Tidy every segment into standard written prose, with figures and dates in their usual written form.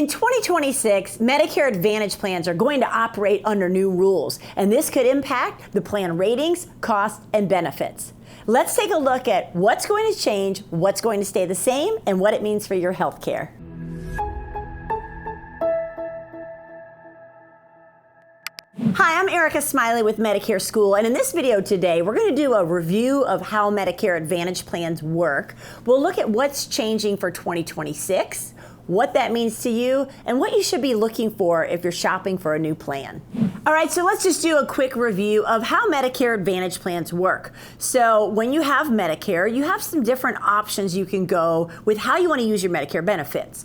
In 2026, Medicare Advantage plans are going to operate under new rules, and this could impact the plan ratings, costs, and benefits. Let's take a look at what's going to change, what's going to stay the same, and what it means for your health care. Hi, I'm Erika Smiley with Medicare School, and in this video today, we're going to do a review of how Medicare Advantage plans work. We'll look at what's changing for 2026, what that means to you, and what you should be looking for if you're shopping for a new plan. All right, so let's just do a quick review of how Medicare Advantage plans work. So when you have Medicare, you have some different options you can go with how you want to use your Medicare benefits.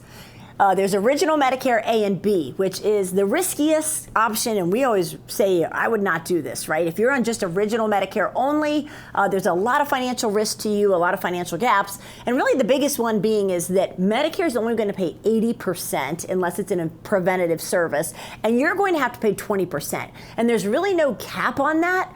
There's original Medicare A and B, which is the riskiest option, and we always say, I would not do this, right? If you're on just original Medicare only, there's a lot of financial risk to you, a lot of financial gaps, and really the biggest one being is that Medicare is only going to pay 80% unless it's in a preventative service, and you're going to have to pay 20%. And there's really no cap on that,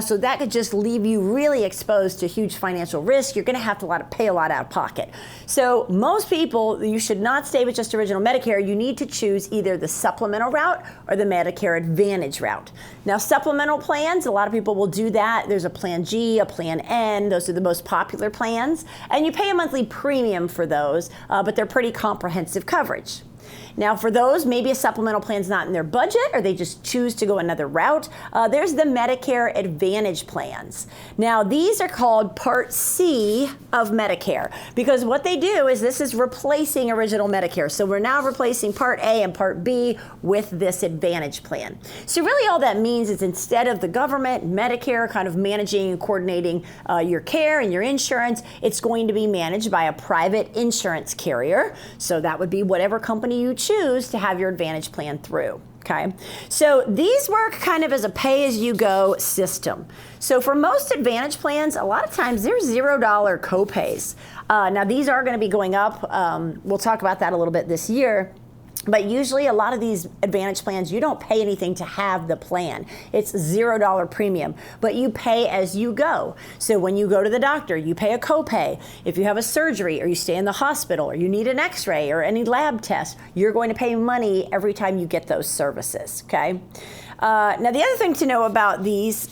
so that could just leave you really exposed to huge financial risk. You're going to have to pay a lot out of pocket. So most people, you should not stay with just original Medicare. You need to choose either the supplemental route or the Medicare Advantage route. Now, supplemental plans, a lot of people will do that. There's a Plan G, a Plan N. Those are the most popular plans. And you pay a monthly premium for those, but they're pretty comprehensive coverage. Now, for those, maybe a supplemental plan's not in their budget or they just choose to go another route, there's the Medicare Advantage plans. Now, these are called Part C of Medicare because what they do is this is replacing original Medicare. So we're now replacing Part A and Part B with this Advantage plan. So really all that means is instead of the government, Medicare kind of managing and coordinating your care and your insurance, it's going to be managed by a private insurance carrier. So that would be whatever company you choose to have your Advantage plan through. Okay, so these work kind of as a pay-as-you-go system. So for most Advantage plans, a lot of times they're $0 copays. Now these are going to be going up. We'll talk about that a little bit this year. But usually a lot of these Advantage plans, you don't pay anything to have the plan. It's $0 premium, but you pay as you go. So when you go to the doctor, you pay a copay. If you have a surgery or you stay in the hospital or you need an x-ray or any lab test, you're going to pay money every time you get those services, okay? Now the other thing to know about these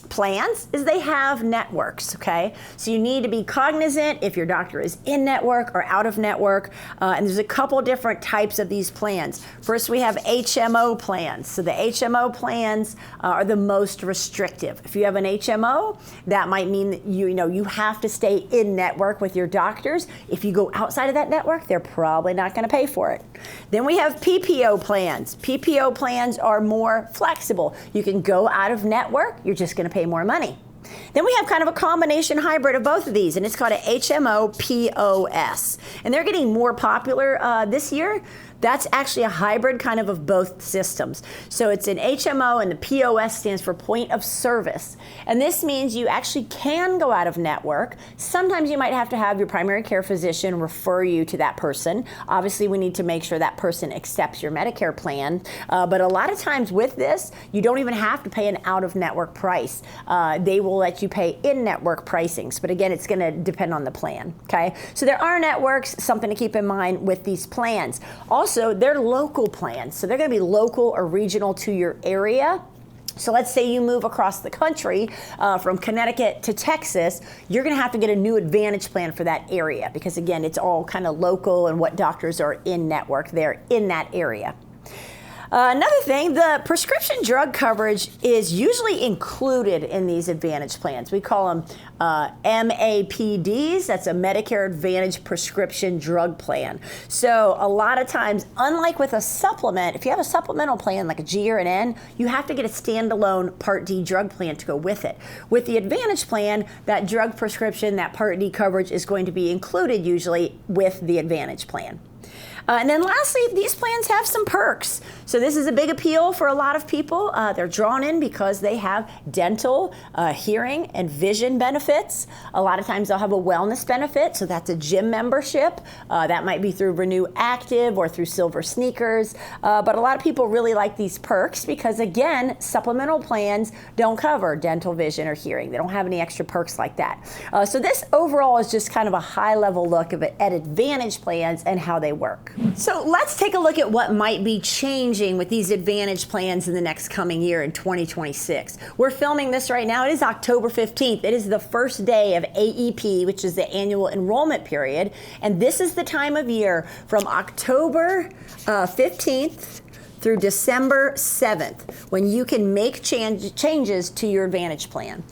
plans is they have networks, okay? So you need to be cognizant if your doctor is in network or out of network, and there's a couple different types of these plans. First, we have HMO plans. So the HMO plans are the most restrictive. If you have an HMO, that might mean that you have to stay in network with your doctors. If you go outside of that network, they're probably not going to pay for it. Then we have PPO plans. PPO plans are more flexible. You can go out of network, you're just going to pay more money. Then we have kind of a combination hybrid of both of these, and it's called a HMO POS. And they're getting more popular this year. That's actually a hybrid kind of both systems. So it's an HMO, and the POS stands for point of service. And this means you actually can go out of network. Sometimes you might have to have your primary care physician refer you to that person. Obviously, we need to make sure that person accepts your Medicare plan. But a lot of times with this, you don't even have to pay an out-of-network price. They will let you pay in-network pricings. But again, it's going to depend on the plan, okay? So there are networks, something to keep in mind with these plans. Also, they're local plans, so they're going to be local or regional to your area. So let's say you move across the country from Connecticut to Texas, you're going to have to get a new Advantage plan for that area because, again, it's all kind of local and what doctors are in network there in that area. Another thing, the prescription drug coverage is usually included in these Advantage plans. We call them MAPDs. That's a Medicare Advantage prescription drug plan. So a lot of times, unlike with a supplement, if you have a supplemental plan like a G or an N, you have to get a standalone Part D drug plan to go with it. With the Advantage plan, that drug prescription, that Part D coverage is going to be included usually with the Advantage plan. And then lastly, these plans have some perks. So this is a big appeal for a lot of people. They're drawn in because they have dental, hearing, and vision benefits. A lot of times they'll have a wellness benefit, so that's a gym membership. That might be through Renew Active or through Silver Sneakers. But a lot of people really like these perks because, again, supplemental plans don't cover dental, vision, or hearing. They don't have any extra perks like that. So this overall is just kind of a high-level look at Advantage plans and how they work. So let's take a look at what might be changing with these Advantage plans in the next coming year in 2026. We're filming this right now. It is October 15th. It is the first day of AEP, which is the annual enrollment period. And this is the time of year from October 15th through December 7th, when you can make changes to your Advantage plan.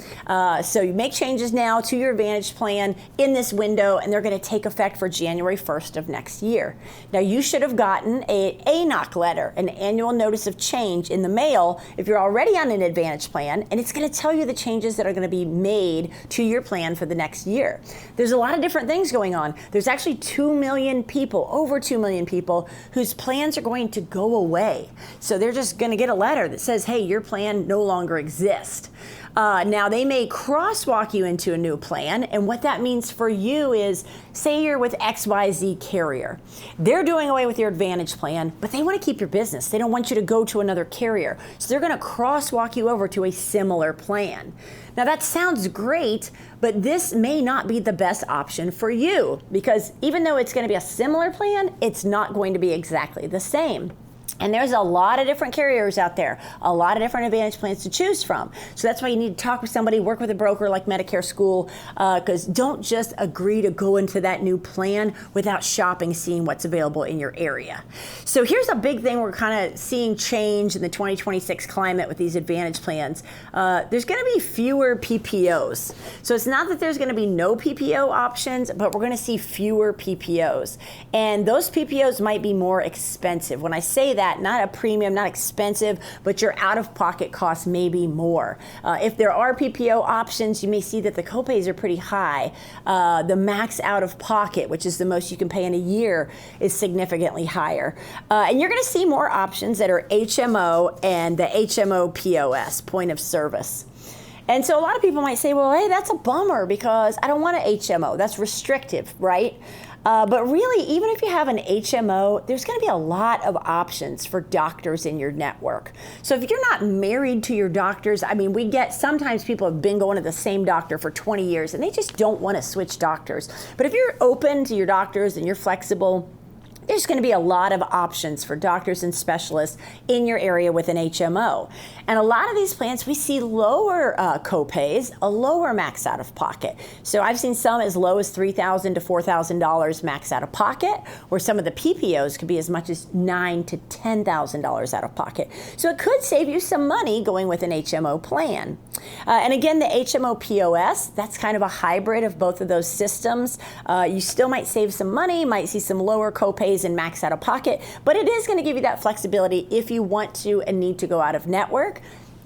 So you make changes now to your Advantage plan in this window, and they're going to take effect for January 1st of next year. Now, you should have gotten an ANOC letter, an annual notice of change, in the mail if you're already on an Advantage plan, and it's going to tell you the changes that are going to be made to your plan for the next year. There's a lot of different things going on. There's actually 2 million people, over 2 million people, whose plans are going to go away. So they're just going to get a letter that says, hey, your plan no longer exists. Now, they may crosswalk you into a new plan, and what that means for you is, say you're with XYZ carrier. They're doing away with your Advantage plan, but they want to keep your business. They don't want you to go to another carrier. So they're going to crosswalk you over to a similar plan. Now, that sounds great, but this may not be the best option for you, because even though it's going to be a similar plan, it's not going to be exactly the same. And there's a lot of different carriers out there, a lot of different Advantage plans to choose from. So that's why you need to talk with somebody, work with a broker like Medicare School, because don't just agree to go into that new plan without shopping, seeing what's available in your area. So here's a big thing we're kind of seeing change in the 2026 climate with these Advantage plans. There's going to be fewer PPOs. So it's not that there's going to be no PPO options, but we're going to see fewer PPOs. And those PPOs might be more expensive. When I say that, not a premium, not expensive, but your out-of-pocket costs may be more. If there are PPO options, you may see that the copays are pretty high. The max out-of-pocket, which is the most you can pay in a year, is significantly higher. And you're going to see more options that are HMO and the HMO POS, point of service. And so a lot of people might say, well, hey, that's a bummer because I don't want an HMO. That's restrictive, right? But really, even if you have an HMO, there's going to be a lot of options for doctors in your network. So if you're not married to your doctors, I mean, sometimes people have been going to the same doctor for 20 years and they just don't want to switch doctors. But if you're open to your doctors and you're flexible, there's going to be a lot of options for doctors and specialists in your area with an HMO. And a lot of these plans, we see lower copays, a lower max out of pocket. So I've seen some as low as $3,000 to $4,000 max out of pocket, where some of the PPOs could be as much as $9,000 to $10,000 out of pocket. So it could save you some money going with an HMO plan. And again, the HMO POS, that's kind of a hybrid of both of those systems. You still might save some money, might see some lower copays and max out of pocket, but it is going to give you that flexibility if you want to and need to go out of network.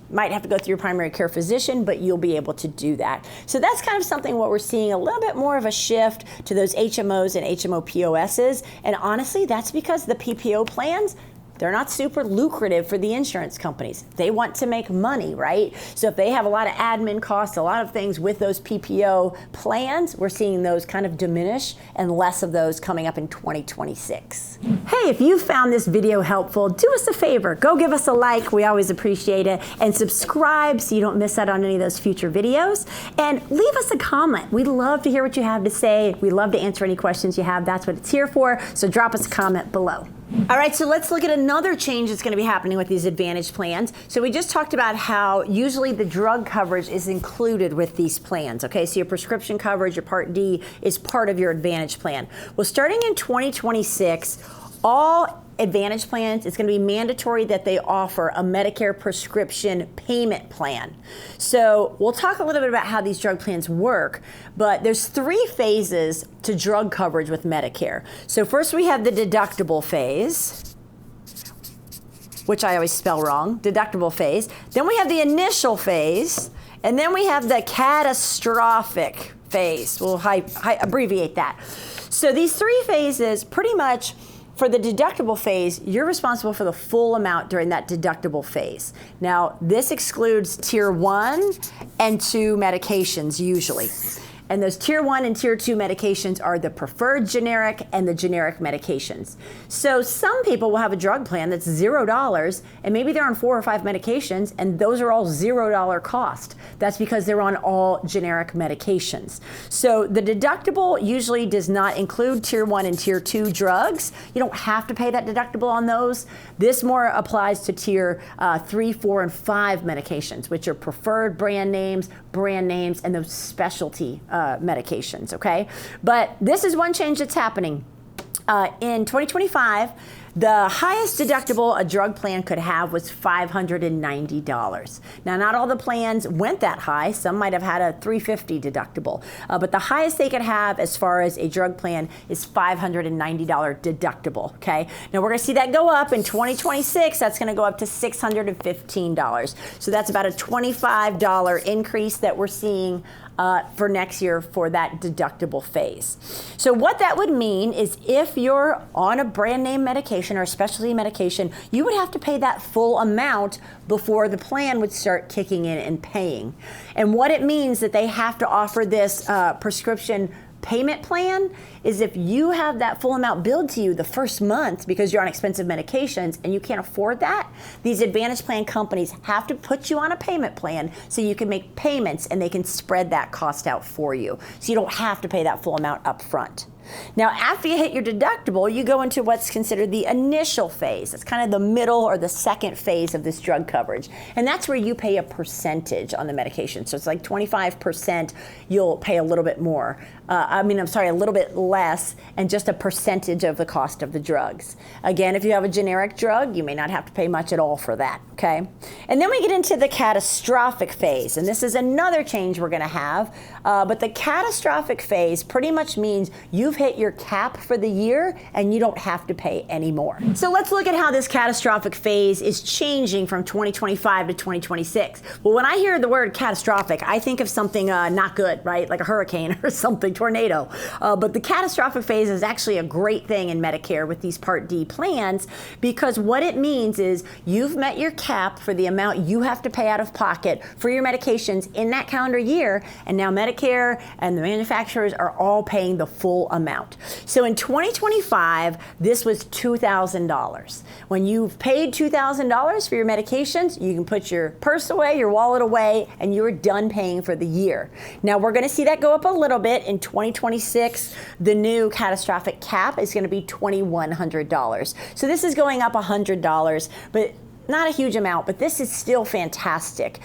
Might have to go through your primary care physician, but you'll be able to do that. So that's kind of something what we're seeing, a little bit more of a shift to those HMOs and HMO POSs. And honestly, that's because the PPO plans, they're not super lucrative for the insurance companies. They want to make money, right? So if they have a lot of admin costs, a lot of things with those PPO plans, we're seeing those kind of diminish and less of those coming up in 2026. Hey, if you found this video helpful, do us a favor. Go give us a like. We always appreciate it. And subscribe so you don't miss out on any of those future videos. And leave us a comment. We'd love to hear what you have to say. We love to answer any questions you have. That's what it's here for. So drop us a comment below. All right, so let's look at another change that's going to be happening with these Advantage plans. So we just talked about how usually the drug coverage is included with these plans, okay? So your prescription coverage, your Part D, is part of your Advantage plan. Well, starting in 2026, all Advantage plans, it's going to be mandatory that they offer a Medicare prescription payment plan. So we'll talk a little bit about how these drug plans work, but there's 3 phases to drug coverage with Medicare. So first we have the deductible phase, which I always spell wrong, deductible phase. Then we have the initial phase, and then we have the catastrophic phase. We'll abbreviate that. So these 3 phases pretty much. For the deductible phase, you're responsible for the full amount during that deductible phase. Now, this excludes tier 1 and 2 medications usually. And those tier 1 and tier 2 medications are the preferred generic and the generic medications. So some people will have a drug plan that's $0, and maybe they're on 4 or 5 medications, and those are all $0 cost. That's because they're on all generic medications. So the deductible usually does not include tier 1 and tier 2 drugs. You don't have to pay that deductible on those. This more applies to tier 3, 4, and 5 medications, which are preferred brand names, and those specialty medications, okay? But this is one change that's happening. In 2025, the highest deductible a drug plan could have was $590. Now, not all the plans went that high. Some might have had a $350 deductible. But the highest they could have as far as a drug plan is $590 deductible, okay? Now, we're going to see that go up in 2026. That's going to go up to $615. So that's about a $25 increase that we're seeing for next year for that deductible phase. So what that would mean is if you're on a brand name medication or a specialty medication, you would have to pay that full amount before the plan would start kicking in and paying. And what it means that they have to offer this prescription payment plan is if you have that full amount billed to you the first month because you're on expensive medications and you can't afford that, these Advantage plan companies have to put you on a payment plan so you can make payments and they can spread that cost out for you. So you don't have to pay that full amount up front. Now, after you hit your deductible, you go into what's considered the initial phase. It's kind of the middle or the second phase of this drug coverage. And that's where you pay a percentage on the medication. So it's like 25%, you'll pay a little bit more. A little bit less, and just a percentage of the cost of the drugs. Again, if you have a generic drug, you may not have to pay much at all for that, okay? And then we get into the catastrophic phase, and this is another change we're gonna have. But the catastrophic phase pretty much means you've hit your cap for the year and you don't have to pay any more. So let's look at how this catastrophic phase is changing from 2025 to 2026. Well, when I hear the word catastrophic, I think of something not good, right? Like a hurricane or something, tornado. But the catastrophic phase is actually a great thing in Medicare with these Part D plans, because what it means is you've met your cap for the amount you have to pay out of pocket for your medications in that calendar year, and now Medicare and the manufacturers are all paying the full amount. So in 2025, this was $2,000. When you've paid $2,000 for your medications, you can put your purse away, your wallet away, and you're done paying for the year. Now we're going to see that go up a little bit in 2026. The new catastrophic cap is going to be $2,100. So this is going up $100, but not a huge amount, but this is still fantastic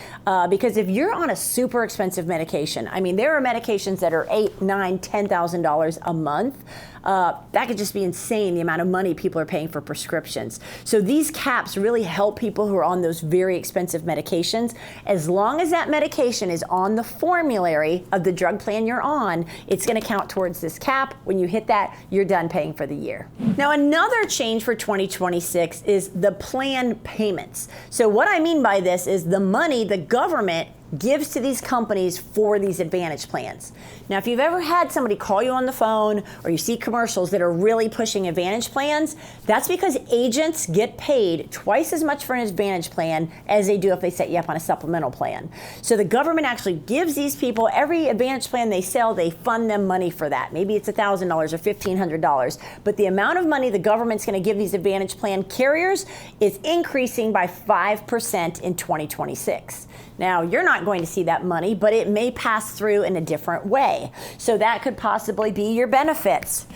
because if you're on a super expensive medication, I mean, there are medications that are $8,000, $9,000, $10,000 a month. That could just be insane, the amount of money people are paying for prescriptions. So these caps really help people who are on those very expensive medications. As long as that medication is on the formulary of the drug plan you're on, it's going to count towards this cap. When you hit that, you're done paying for the year. Now, another change for 2026 is the plan payments. So what I mean by this is the money the government gives to these companies for these Advantage plans. Now, if you've ever had somebody call you on the phone or you see commercials that are really pushing Advantage plans, that's because agents get paid twice as much for an Advantage plan as they do if they set you up on a supplemental plan. So the government actually gives these people, every Advantage plan they sell, they fund them money for that. Maybe it's $1,000 or $1,500, but the amount of money the government's going to give these Advantage plan carriers is increasing by 5% in 2026. Now, you're not going to see that money, but it may pass through in a different way. So that could possibly be your benefits.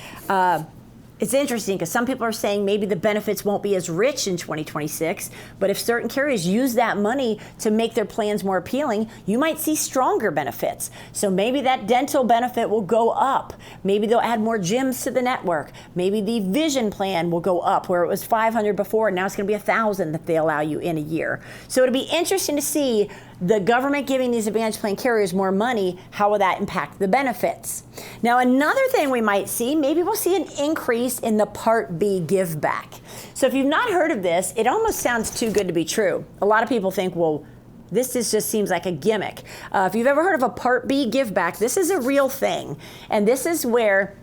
It's interesting because some people are saying maybe the benefits won't be as rich in 2026, but if certain carriers use that money to make their plans more appealing, you might see stronger benefits. So maybe that dental benefit will go up. Maybe they'll add more gyms to the network. Maybe the vision plan will go up where it was $500 before, and now it's going to be $1,000 that they allow you in a year. So it'll be interesting to see the government giving these Advantage plan carriers more money. How will that impact the benefits? Now, another thing we might see, maybe we'll see an increase in the Part B give back. So if you've not heard of this, it almost sounds too good to be true. A lot of people think, well, this just seems like a gimmick. If you've ever heard of a Part B give back, this is a real thing. And this is where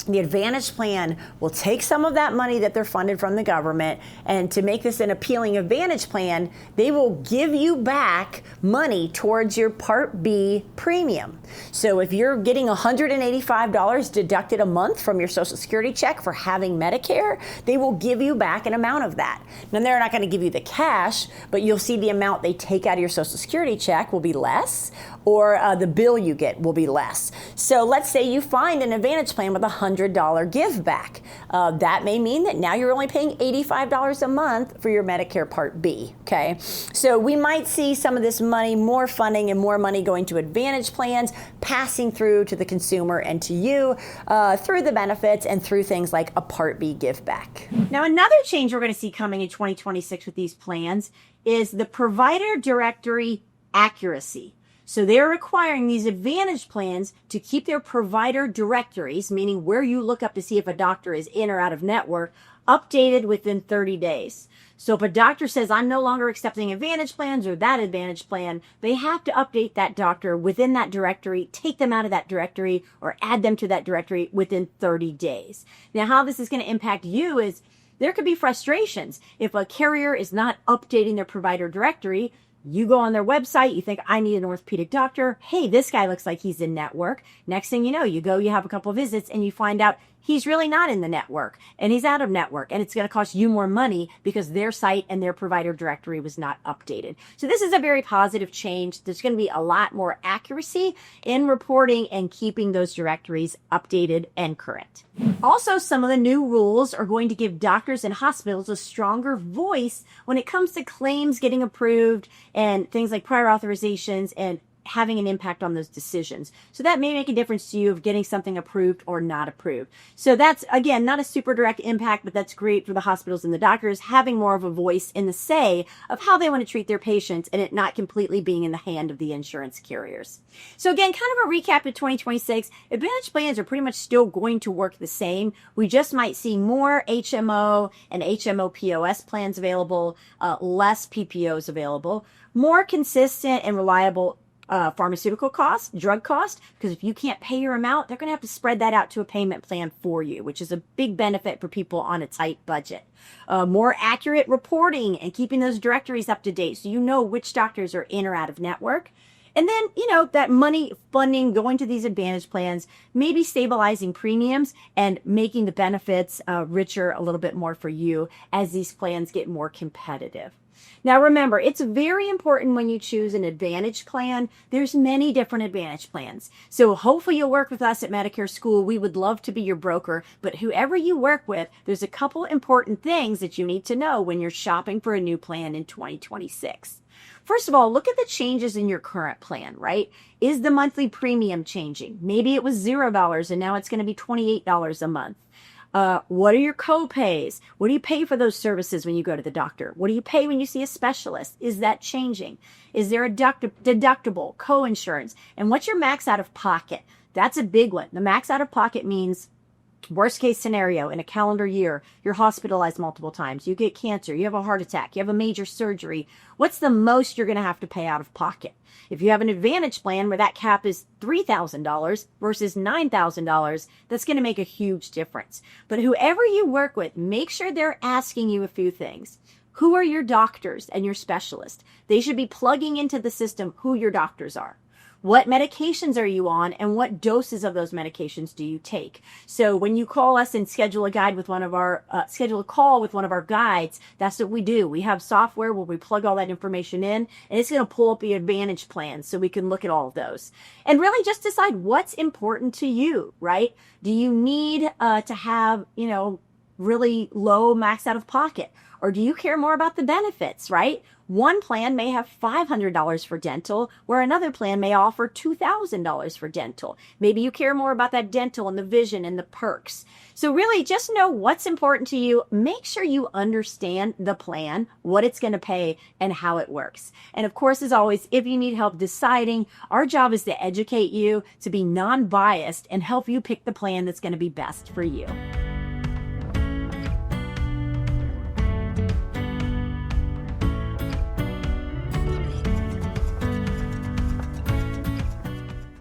The Advantage plan will take some of that money that they're funded from the government, and to make this an appealing Advantage plan, they will give you back money towards your Part B premium. So if you're getting $185 deducted a month from your Social Security check for having Medicare, they will give you back an amount of that. Now, they're not going to give you the cash, but you'll see the amount they take out of your Social Security check will be less, or the bill you get will be less. So let's say you find an Advantage plan with $100 give back. That may mean that now you're only paying $85 a month for your Medicare Part B, okay? So we might see some of this money, more funding and more money going to Advantage plans, passing through to the consumer and to you through the benefits and through things like a Part B give back. Now, another change we're going to see coming in 2026 with these plans is the provider directory accuracy. So they're requiring these Advantage plans to keep their provider directories, meaning where you look up to see if a doctor is in or out of network, updated within 30 days. So if a doctor says, I'm no longer accepting Advantage plans or that Advantage plan, they have to update that doctor within that directory, take them out of that directory, or add them to that directory within 30 days. Now, how this is going to impact you is there could be frustrations. If a carrier is not updating their provider directory, you go on their website, you think, I need an orthopedic doctor. Hey, this guy looks like he's in network. Next thing you know, you go, you have a couple of visits, and you find out he's really not in the network, and he's out of network, and it's going to cost you more money because their site and their provider directory was not updated. So this is a very positive change. There's going to be a lot more accuracy in reporting and keeping those directories updated and current. Also, some of the new rules are going to give doctors and hospitals a stronger voice when it comes to claims getting approved and things like prior authorizations and having an impact on those decisions. So that may make a difference to you of getting something approved or not approved. So that's, again, not a super direct impact, but that's great for the hospitals and the doctors having more of a voice in the say of how they want to treat their patients and it not completely being in the hand of the insurance carriers. So again, kind of a recap of 2026, Advantage plans are pretty much still going to work the same. We just might see more HMO and HMO POS plans available, less PPOs available, more consistent and reliable pharmaceutical cost, drug cost, because if you can't pay your amount, they're going to have to spread that out to a payment plan for you, which is a big benefit for people on a tight budget. More accurate reporting and keeping those directories up to date so you know which doctors are in or out of network. And then, that money funding going to these Advantage plans, maybe stabilizing premiums and making the benefits richer a little bit more for you as these plans get more competitive. Now, remember, it's very important when you choose an Advantage plan. There's many different Advantage plans. So hopefully you'll work with us at Medicare School. We would love to be your broker, but whoever you work with, there's a couple important things that you need to know when you're shopping for a new plan in 2026. First of all, look at the changes in your current plan, right? Is the monthly premium changing? Maybe it was $0 and now it's going to be $28 a month. What are your co-pays? What do you pay for those services when you go to the doctor? What do you pay when you see a specialist? Is that changing? Is there a deductible, co-insurance? And what's your max out of pocket? That's a big one. The max out of pocket means worst case scenario in a calendar year, you're hospitalized multiple times, you get cancer, you have a heart attack, you have a major surgery. What's the most you're going to have to pay out of pocket? If you have an Advantage plan where that cap is $3,000 versus $9,000, that's going to make a huge difference. But whoever you work with, make sure they're asking you a few things. Who are your doctors and your specialists? They should be plugging into the system who your doctors are. What medications are you on and what doses of those medications do you take? So when you call us and schedule a call with one of our guides, that's what we do. We have software where we plug all that information in and it's going to pull up the Advantage plan so we can look at all of those. And really just decide what's important to you, right? Do you need to have, really low max out of pocket? Or do you care more about the benefits, right? One plan may have $500 for dental, where another plan may offer $2,000 for dental. Maybe you care more about that dental and the vision and the perks. So really just know what's important to you. Make sure you understand the plan, what it's going to pay, and how it works. And of course, as always, if you need help deciding, our job is to educate you, to be non-biased, and help you pick the plan that's going to be best for you.